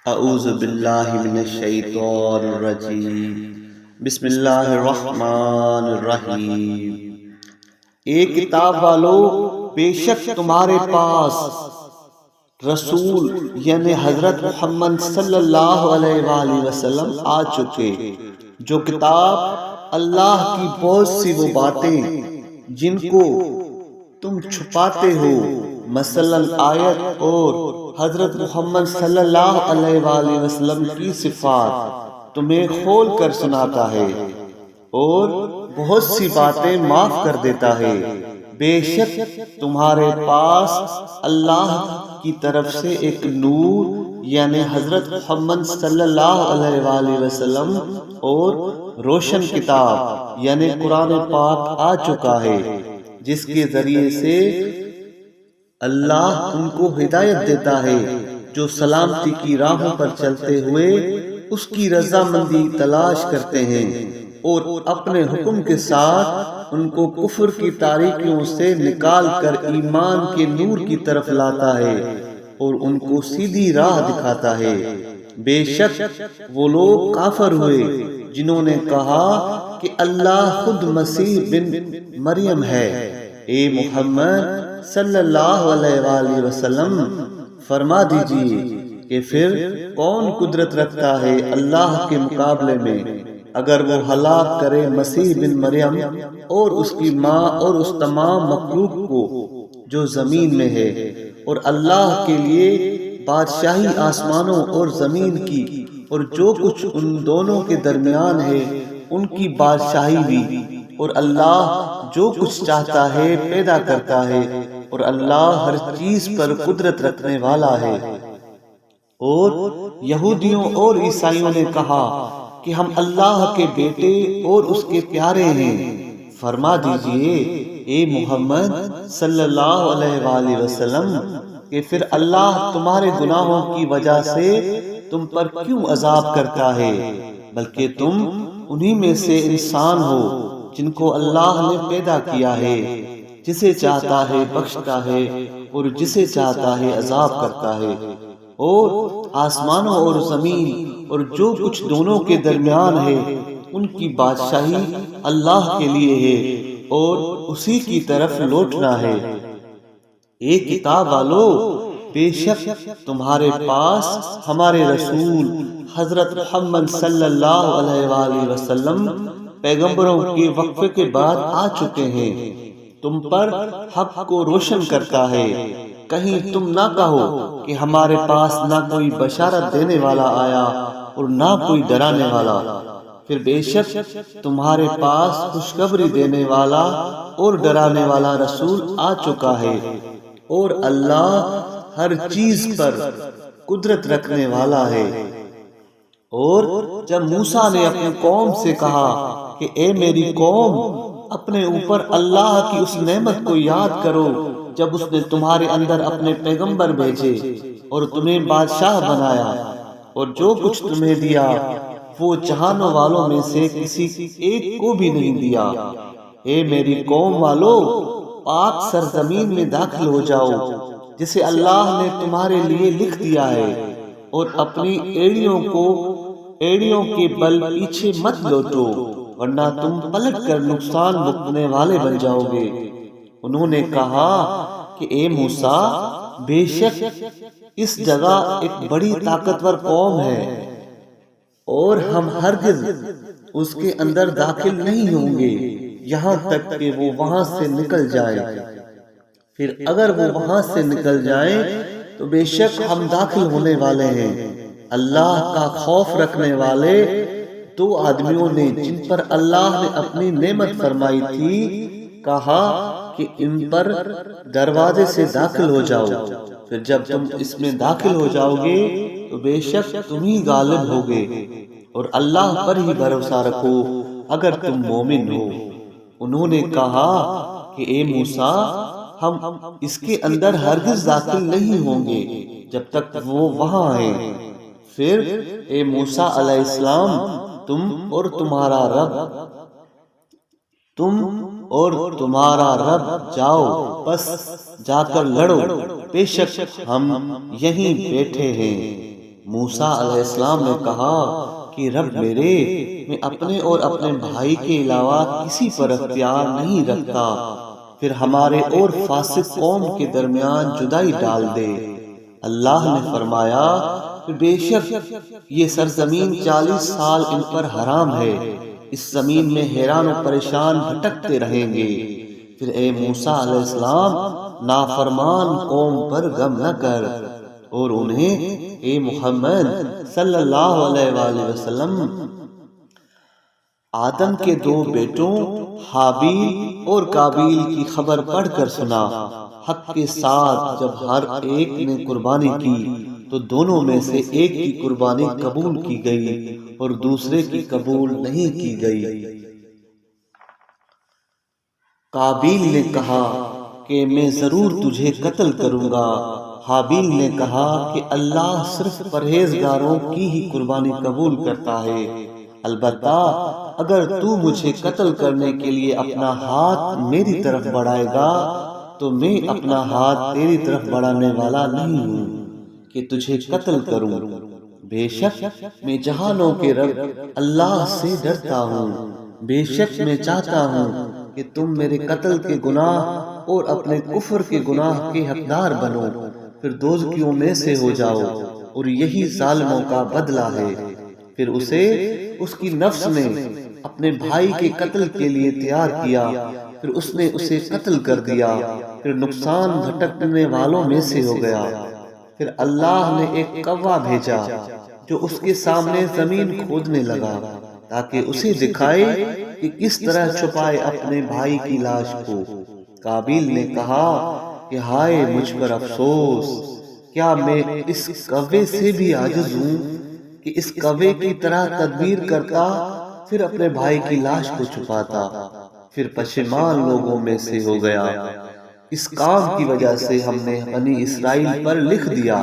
اعوذ باللہ من الشیطان الرجیم بسم اللہ الرحمن الرحیم۔ اے کتاب والو، بے شک تمہارے پاس رسول یعنی حضرت محمد صلی اللہ علیہ وآلہ وسلم آ چکے، جو کتاب اللہ کی بہت سی وہ باتیں جن کو تم چھپاتے ہو، مثلاً آیت اور حضرت محمد صلی اللہ علیہ وآلہ وسلم کی صفات تمہیں کھول کر سناتا ہے اور بہت سی باتیں معاف کر دیتا ہے۔ بے شک تمہارے پاس اللہ کی طرف سے ایک نور یعنی حضرت محمد صلی اللہ علیہ وآلہ وسلم اور روشن کتاب یعنی قرآن پاک آ چکا ہے، جس کے ذریعے سے اللہ ان کو ہدایت دیتا ہے جو سلامتی کی راہوں پر چلتے ہوئے اس کی رضامندی تلاش کرتے ہیں، اور اپنے حکم کے ساتھ ان کو کفر کی تاریکیوں سے نکال کر ایمان کے نور کی طرف لاتا ہے اور ان کو سیدھی راہ دکھاتا ہے۔ بے شک وہ لوگ کافر ہوئے جنہوں نے کہا کہ اللہ خود مسیح بن مریم ہے۔ اے محمد صلی اللہ علیہ وآلہ وسلم فرما دیجئے کہ پھر کون قدرت رکھتا ہے اللہ کے مقابلے میں اگر وہ ہلاک کرے مسیح بن مریم اور اس کی ماں اور اس تمام مخلوق کو جو زمین میں ہے، اور اللہ کے لیے بادشاہی آسمانوں اور زمین کی اور جو کچھ ان دونوں کے درمیان ہے ان کی بادشاہی بھی، اور اللہ جو کچھ چاہتا ہے پیدا کرتا ہے، اور اللہ ہر چیز پر قدرت رکھنے والا ہے۔ اور یہودیوں اور عیسائیوں نے کہا کہ ہم اللہ کے بیٹے اور اس کے پیارے ہیں۔ فرما دیجئے اے محمد صلی اللہ علیہ وآلہ وسلم کہ پھر اللہ تمہارے گناہوں کی وجہ سے تم پر کیوں عذاب کرتا ہے، بلکہ تم انہی میں سے انسان ہو جن کو اللہ نے پیدا کیا ہے، جسے چاہتا ہے بخشتا ہے اور جسے چاہتا ہے عذاب کرتا ہے، اور آسمانوں اور زمین اور جو کچھ دونوں کے درمیان ہے ان کی بادشاہی اللہ کے لیے ہے اور اسی کی طرف لوٹنا ہے۔ اے کتاب والو، بے شک تمہارے پاس ہمارے رسول حضرت محمد صلی اللہ علیہ وآلہ وسلم پیغمبروں کے وقفے کے بعد آ چکے ہیں، تم پر حق کو روشن کرتا ہے۔ کہیں تم نہ کہو کہ ہمارے پاس نہ کوئی بشارت دینے والا آیا اور نہ کوئی ڈرانے والا، پھر بے شک تمہارے پاس خوشخبری دینے والا اور ڈرانے والا رسول آ چکا ہے، اور اللہ ہر چیز پر قدرت رکھنے والا ہے۔ اور جب موسیٰ نے اپنی قوم سے کہا کہ اے میری قوم، اپنے اوپر اللہ کی اس نعمت کو یاد کرو جب اس نے تمہارے اندر اپنے پیغمبر بھیجے اور تمہیں بادشاہ بنایا، اور جو کچھ تمہیں دیا وہ جہانوں والوں میں سے کسی ایک کو بھی نہیں دیا۔ اے میری قوم والو، پاک سرزمین میں داخل ہو جاؤ جسے اللہ نے تمہارے لیے لکھ دیا ہے، اور اپنی ایڑیوں کے بل پیچھے مت لوٹو ورنہ تم پلٹ کر نقصان بھگتنے والے بن جاؤ گے۔ انہوں نے کہا کہ اے موسیٰ، بے شک اس جگہ ایک بڑی طاقتور قوم ہے اور ہم ہرگز اس کے اندر داخل نہیں ہوں گے یہاں تک کہ وہ وہاں سے نکل جائے، پھر اگر وہ وہاں سے نکل جائیں تو بے شک ہم داخل ہونے والے ہیں۔ اللہ کا خوف رکھنے والے دو آدمیوں نے جن پر اللہ نے اپنی نعمت فرمائی تھی کہا کہ ان پر دروازے سے داخل ہو جاؤ، پھر جب تم اس میں داخل ہو جاؤ گے تو بے شک تم ہی غالب ہوگے، اور اللہ پر ہی بھروسہ رکھو اگر تم مومن ہو۔ انہوں نے کہا کہ اے موسیٰ، ہم اس کے اندر ہرگز داخل نہیں ہوں گے جب تک وہ وہاں ہیں۔ پھر اے موسیٰ علیہ السلام، تم اور تمہارا رب جاؤ، بس جا کر لڑو، بے شک ہم یہیں بیٹھے ہیں۔ موسیٰ علیہ السلام نے کہا کہ رب میرے، میں اپنے اور اپنے بھائی کے علاوہ کسی پر اختیار نہیں رکھتا، پھر ہمارے اور فاسق قوم کے درمیان جدائی ڈال دے۔ اللہ نے فرمایا کہ بے شک یہ سرزمین 40 سال ان پر حرام ہے، اس زمین میں حیران و پریشان بھٹکتے رہیں گے۔ پھر اے موسیٰ علیہ السلام نافرمان قوم پر غم نہ کر، اور انہیں اے محمد صلی اللہ علیہ وآلہ وسلم آدم کے 2 بیٹوں حابیل اور قابیل کی خبر پڑھ کر سنا۔ حق کے ساتھ جب ہر ایک نے قربانی کی تو دونوں میں سے ایک کی قربانی قبول کی گئی اور دوسرے کی قبول نہیں کی گئی۔ قابیل نے کہا کہ میں ضرور تجھے قتل کروں گا۔ حابیل نے کہا کہ اللہ صرف پرہیزگاروں کی ہی قربانی قبول کرتا ہے، البتہ اگر تو مجھے قتل کرنے کے لیے اپنا ہاتھ میری طرف بڑھائے گا تو میں اپنا ہاتھ تیری طرف بڑھانے والا نہیں ہوں کہ تجھے قتل کروں۔ بے شک میں جہانوں کے رب اللہ سے ڈرتا ہوں، بے شک میں چاہتا ہوں کہ تم میرے قتل کے گناہ اور اپنے کفر کے گناہ کے حقدار بنو، پھر دوزخیوں میں سے ہو جاؤ، اور یہی ظالموں کا بدلہ ہے۔ پھر اسے اس کی نفس نے اپنے بھائی کے قتل کے لیے تیار کیا، پھر اس نے اسے قتل کر دیا، پھر نقصان بھٹکنے والوں میں سے ہو گیا۔ پھر اللہ نے ایک کوا بھیجا جو اس کے سامنے زمین کھودنے لگا تاکہ اسے دکھائے کہ کس طرح چھپائے اپنے بھائی کی لاش کو۔ قابیل نے کہا کہ ہائے مجھ پر افسوس، کیا میں اس کوے سے بھی عاجز ہوں کہ اس کوے کی طرح تدبیر کرتا، پھر اپنے بھائی کی لاش کو چھپاتا۔ پھر پشیمان لوگوں میں سے ہو گیا۔ اس کام کی وجہ سے ہم نے بنی اسرائیل پر لکھ دیا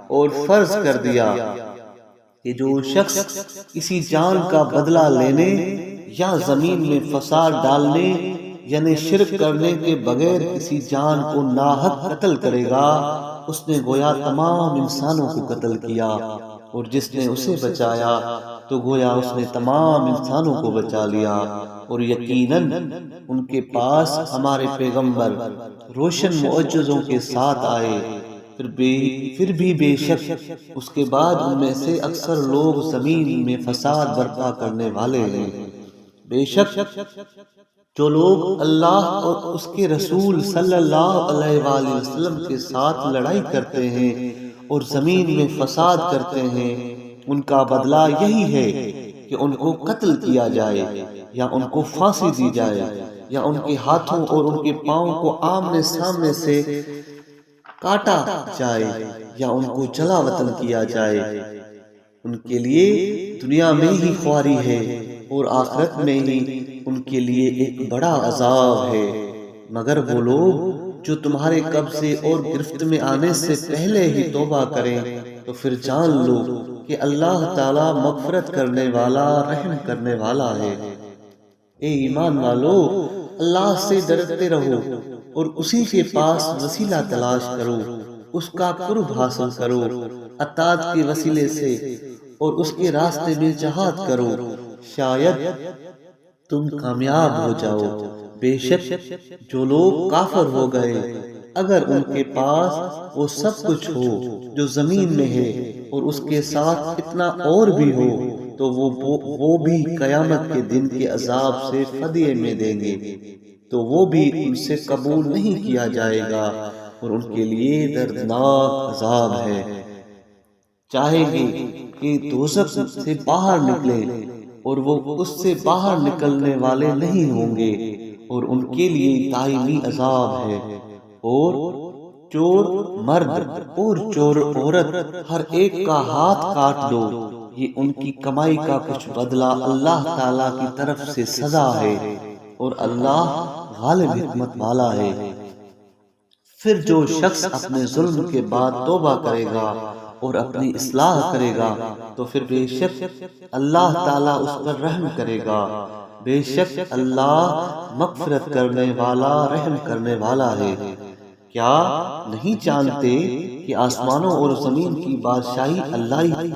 اور فرض کر دیا کہ جو شخص کسی جان کا بدلہ لینے یا زمین میں فساد ڈالنے یعنی شرک کرنے کے بغیر کسی جان کو ناحق قتل کرے گا، اس نے گویا تمام انسانوں کو قتل کیا، اور جس نے اسے بچایا تو گویا اس نے تمام انسانوں کو بچا لیا۔ اور یقیناً ان کے پاس ہمارے پیغمبر روشن معجزوں کے ساتھ آئے، پھر بھی بے شک اس کے بعد ان میں سے اکثر لوگ زمین میں فساد برپا کرنے والے ہیں۔ بے شک جو لوگ اللہ اور اس کے رسول صلی اللہ علیہ وآلہ وسلم کے ساتھ لڑائی کرتے ہیں اور زمین میں فساد کرتے ہیں، ان کا بدلہ یہی ہے کہ ان کو قتل کیا جائے یا ان کو پھانسی دی جائے یا ان کے ہاتھوں اور ان کے پاؤں کو آمنے سامنے سے کاٹا جائے یا ان کو جلا وطن کیا جائے۔ ان کے لیے دنیا میں ہی خواری ہے اور آخرت میں ہی ان کے لیے ایک بڑا عذاب ہے۔ مگر وہ لوگ جو تمہارے قبضے اور گرفت میں آنے سے پہلے ہی توبہ کریں تو پھر جان لو کہ اللہ تعالی مغفرت کرنے والا، رحم کرنے والا ہے۔ اے ایمان والو، اللہ سے ڈرتے رہو اور اسی کے پاس وسیلہ تلاش کرو، اس کا قرب حاصل کرو اطاعت کے وسیلے سے، اور اس کے راستے میں جہاد کرو، شاید تم کامیاب ہو جاؤ۔ بے شک جو لوگ کافر ہو گئے، اگر ان کے پاس وہ سب کچھ ہو جو زمین میں ہے اور اس کے ساتھ اتنا اور بھی ہو تو وہ بھی قیامت کے دن کے عذاب سے فدیے میں دیں گے، تو وہ بھی ان سے قبول نہیں کیا جائے گا اور ان کے لیے دردناک عذاب ہے۔ چاہیں گے کہ دوزخ سے باہر نکلیں اور وہ اس سے باہر نکلنے والے نہیں ہوں گے، اور ان کے لیے دائمی عذاب ہے۔ اور چور مرد اور چور عورت ہر ایک کا ہاتھ کاٹ دو، یہ ان کی کمائی کا کچھ بدلہ اللہ تعالی کی طرف سے سزا ہے، اور اللہ غالب حکمت والا ہے۔ پھر جو شخص اپنے ظلم کے بعد توبہ کرے گا اور اپنی اصلاح کرے گا تو پھر بے شک اللہ تعالیٰ اس پر رحم کرے گا، بے شک اللہ مغفرت کرنے والا، رحم کرنے والا ہے۔ کیا نہیں جانتے کہ آسمانوں اور زمین کی بادشاہی اللہ ہی